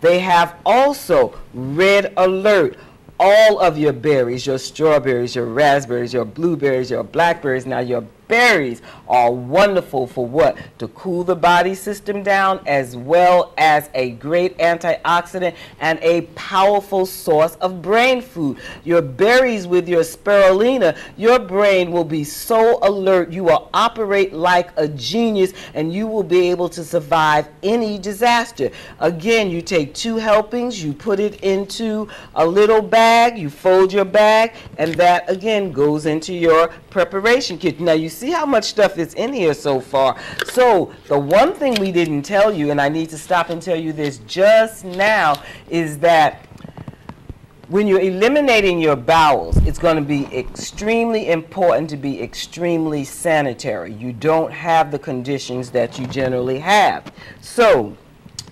They have also Red Alert. All of your berries, your strawberries, your raspberries, your blueberries, your blackberries. Now your berries are wonderful for what? To cool the body system down, as well as a great antioxidant and a powerful source of brain food. Your berries with your spirulina, your brain will be so alert, you will operate like a genius, and you will be able to survive any disaster. Again, you take 2 helpings, you put it into a little bag, you fold your bag, and that again goes into your preparation kit. Now you see how much stuff is in here so far. So the one thing we didn't tell you, and I need to stop and tell you this just now, is that when you're eliminating your bowels, it's going to be extremely important to be extremely sanitary. You don't have the conditions that you generally have. So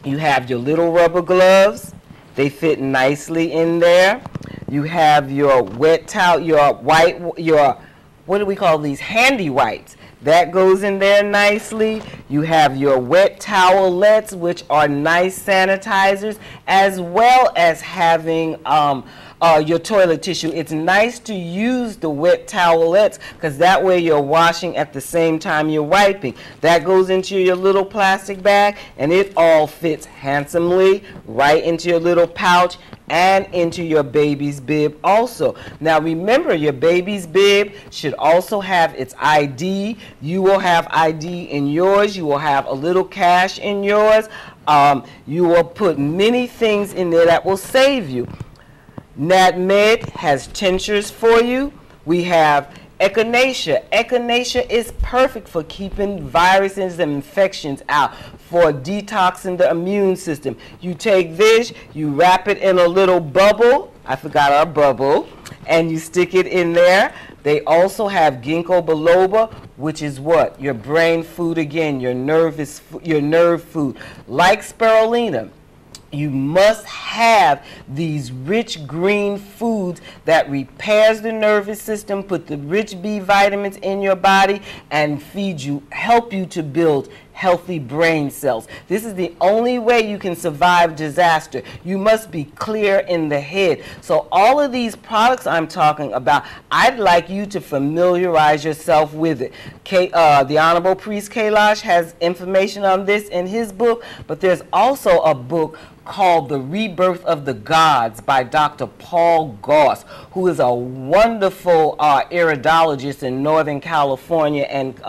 you have your little rubber gloves. They fit nicely in there. You have your wet towel, your what do we call these? Handy wipes. That goes in there nicely. You have your wet towelettes, which are nice sanitizers, as well as having your toilet tissue. It's nice to use the wet towelettes because that way you're washing at the same time you're wiping. That goes into your little plastic bag, and it all fits handsomely right into your little pouch and into your baby's bib also. Now remember, your baby's bib should also have its ID. You will have ID in yours. You will have a little cash in yours. You will put many things in there that will save you. NatMed has tinctures for you. We have Echinacea. Echinacea is perfect for keeping viruses and infections out, for detoxing the immune system. You take this, you wrap it in a little bubble. I forgot our bubble. And you stick it in there. They also have ginkgo biloba, which is what? Your brain food again, your nerve food. Like spirulina, you must have these rich green foods that repairs the nervous system, put the rich B vitamins in your body, and help you to build healthy brain cells. This is the only way you can survive disaster. You must be clear in the head. So all of these products I'm talking about, I'd like you to familiarize yourself with it. The Honorable Priest Kailash has information on this in his book, but there's also a book called The Rebirth of the Gods by Dr. Paul Goss, who is a wonderful iridologist in Northern California and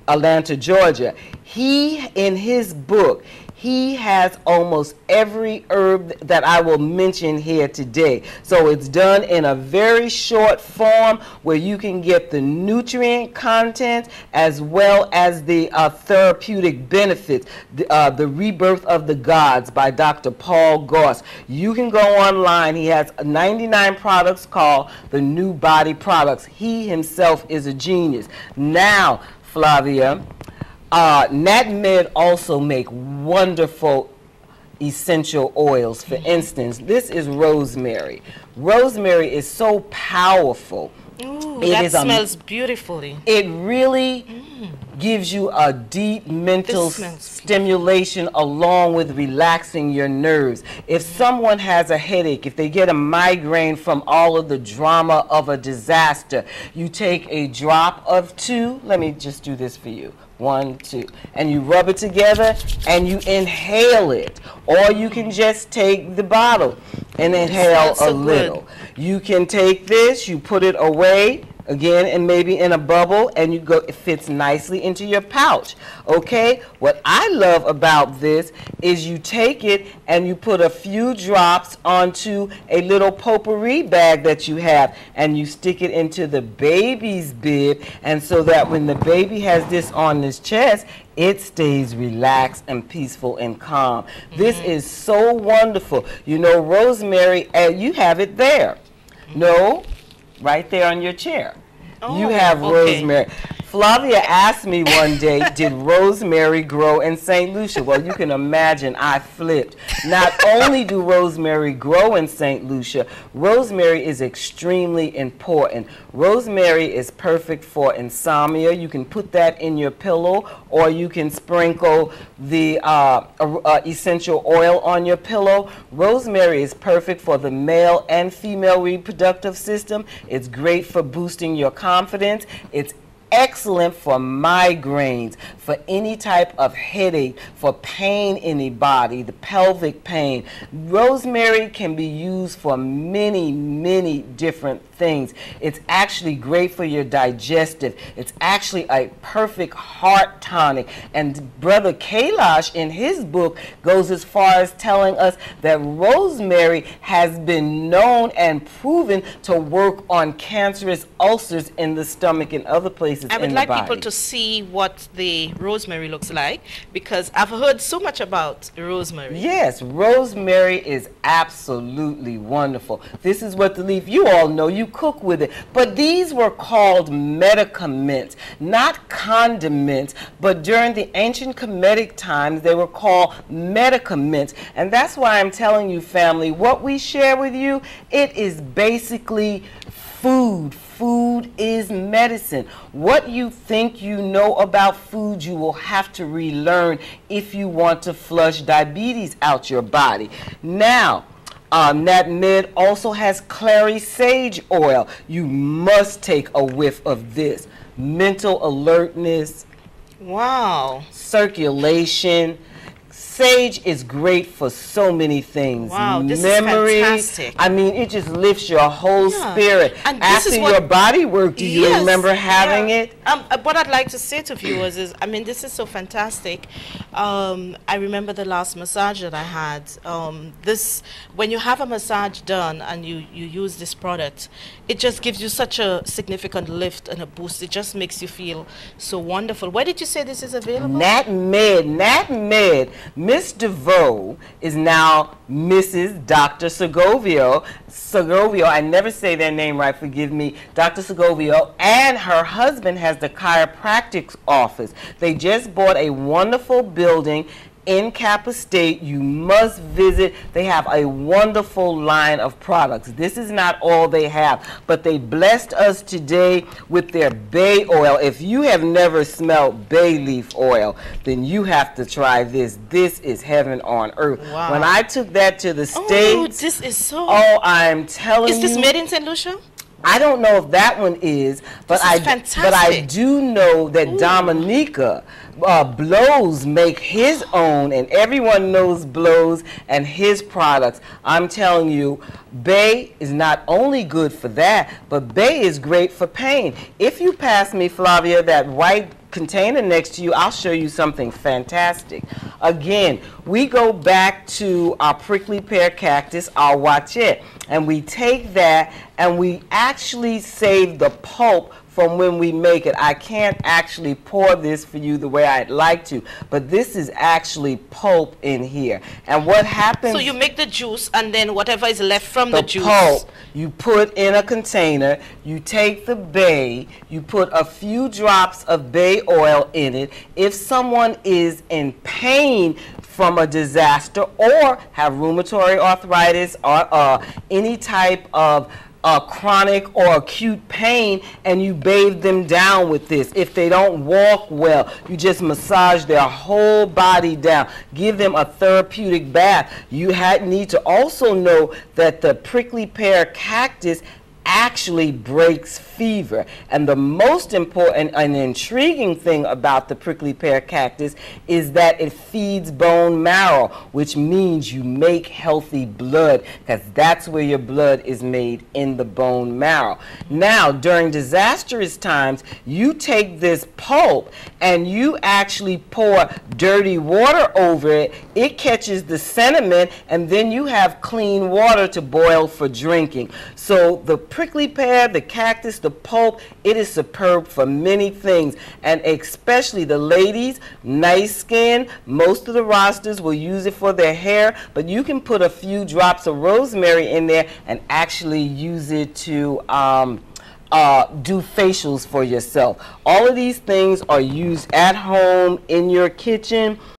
Atlanta, Georgia. In his book, he has almost every herb that I will mention here today. So it's done in a very short form where you can get the nutrient content as well as the therapeutic benefits. The Rebirth of the Gods by Dr. Paul Goss. You can go online. He has 99 products called the New Body Products. He himself is a genius. Now, Flavia, NatMed also make wonderful essential oils. For instance, this is rosemary. Rosemary is so powerful. Ooh, that smells beautifully. It really gives you a deep mental stimulation along with relaxing your nerves. If someone has a headache, if they get a migraine from all of the drama of a disaster, you take a drop of 2. Let me just do this for you. 1, 2, and you rub it together and you inhale it, or you can just take the bottle and inhale a little. You can take this, you put it away again, and maybe in a bubble, and you go. It fits nicely into your pouch. Okay. What I love about this is you take it and you put a few drops onto a little potpourri bag that you have, and you stick it into the baby's bib, and so that when the baby has this on his chest, it stays relaxed and peaceful and calm. This is so wonderful. You know, rosemary, and you have it there. No, right there on your chair. Oh, you have rosemary. Flavia asked me one day, did rosemary grow in St. Lucia? Well, you can imagine I flipped. Not only do rosemary grow in St. Lucia, rosemary is extremely important. Rosemary is perfect for insomnia. You can put that in your pillow, or you can sprinkle the essential oil on your pillow. Rosemary is perfect for the male and female reproductive system. It's great for boosting your confidence. It's excellent for migraines, for any type of headache, for pain in the body, the pelvic pain. Rosemary can be used for many, many different things. It's actually great for your digestive. It's actually a perfect heart tonic. And Brother Kailash in his book goes as far as telling us that rosemary has been known and proven to work on cancerous ulcers in the stomach and other places. I would like people to see what the rosemary looks like, because I've heard so much about rosemary. Yes, rosemary is absolutely wonderful. This is what the leaf, you all know, you cook with it. But these were called medicaments, not condiments, but during the ancient Kemetic times, they were called medicaments. And that's why I'm telling you, family, what we share with you, it is basically food. Food is medicine. What you think you know about food, you will have to relearn if you want to flush diabetes out your body. Now, that med also has clary sage oil. You must take a whiff of this. Mental alertness. Wow. Circulation. Sage is great for so many things. Wow, this memory, is fantastic. I mean, it just lifts your whole spirit. And after your body work, do you remember having it? What I'd like to say to viewers is, I mean, this is so fantastic. I remember the last massage that I had. When you have a massage done and you use this product, it just gives you such a significant lift and a boost. It just makes you feel so wonderful. Where did you say this is available? Nat Med. Miss DeVoe is now Mrs. Dr. Segovia. I never say their name right, forgive me. Dr. Segovia, and her husband has the chiropractic office. They just bought a wonderful building in Kappa State. You must visit. They have a wonderful line of products. This is not all they have, but they blessed us today with their bay oil. If you have never smelled bay leaf oil, then you have to try this. This is heaven on earth. Wow. When I took that to the States, oh, this is so. Oh, I'm telling you. Is this made in St. Lucia? I don't know if that one is, but I do know that Dominica Blows make his own, and everyone knows Blows and his products. I'm telling you, Bay is not only good for that, but Bay is great for pain. If you pass me, Flavia, that white container next to you, I'll show you something fantastic. Again, we go back to our prickly pear cactus, our watchet, and we take that and we actually save the pulp from when we make it. I can't actually pour this for you the way I'd like to, but this is actually pulp in here. And what happens? So you make the juice, and then whatever is left from the juice, pulp, you put in a container. You take the bay, you put a few drops of bay oil in it. If someone is in pain from a disaster or have rheumatoid arthritis or any type of chronic or acute pain, and you bathe them down with this. If they don't walk well, you just massage their whole body down. Give them a therapeutic bath. You need to also know that the prickly pear cactus actually breaks fever. And the most important and intriguing thing about the prickly pear cactus is that it feeds bone marrow, which means you make healthy blood, because that's where your blood is made, in the bone marrow. Now, during disastrous times, you take this pulp and you actually pour dirty water over it. It catches the sediment, and then you have clean water to boil for drinking. So the prickly pear, the cactus, the pulp, it is superb for many things, and especially the ladies, nice skin. Most of the rosters will use it for their hair, but you can put a few drops of rosemary in there and actually use it to do facials for yourself. All of these things are used at home in your kitchen.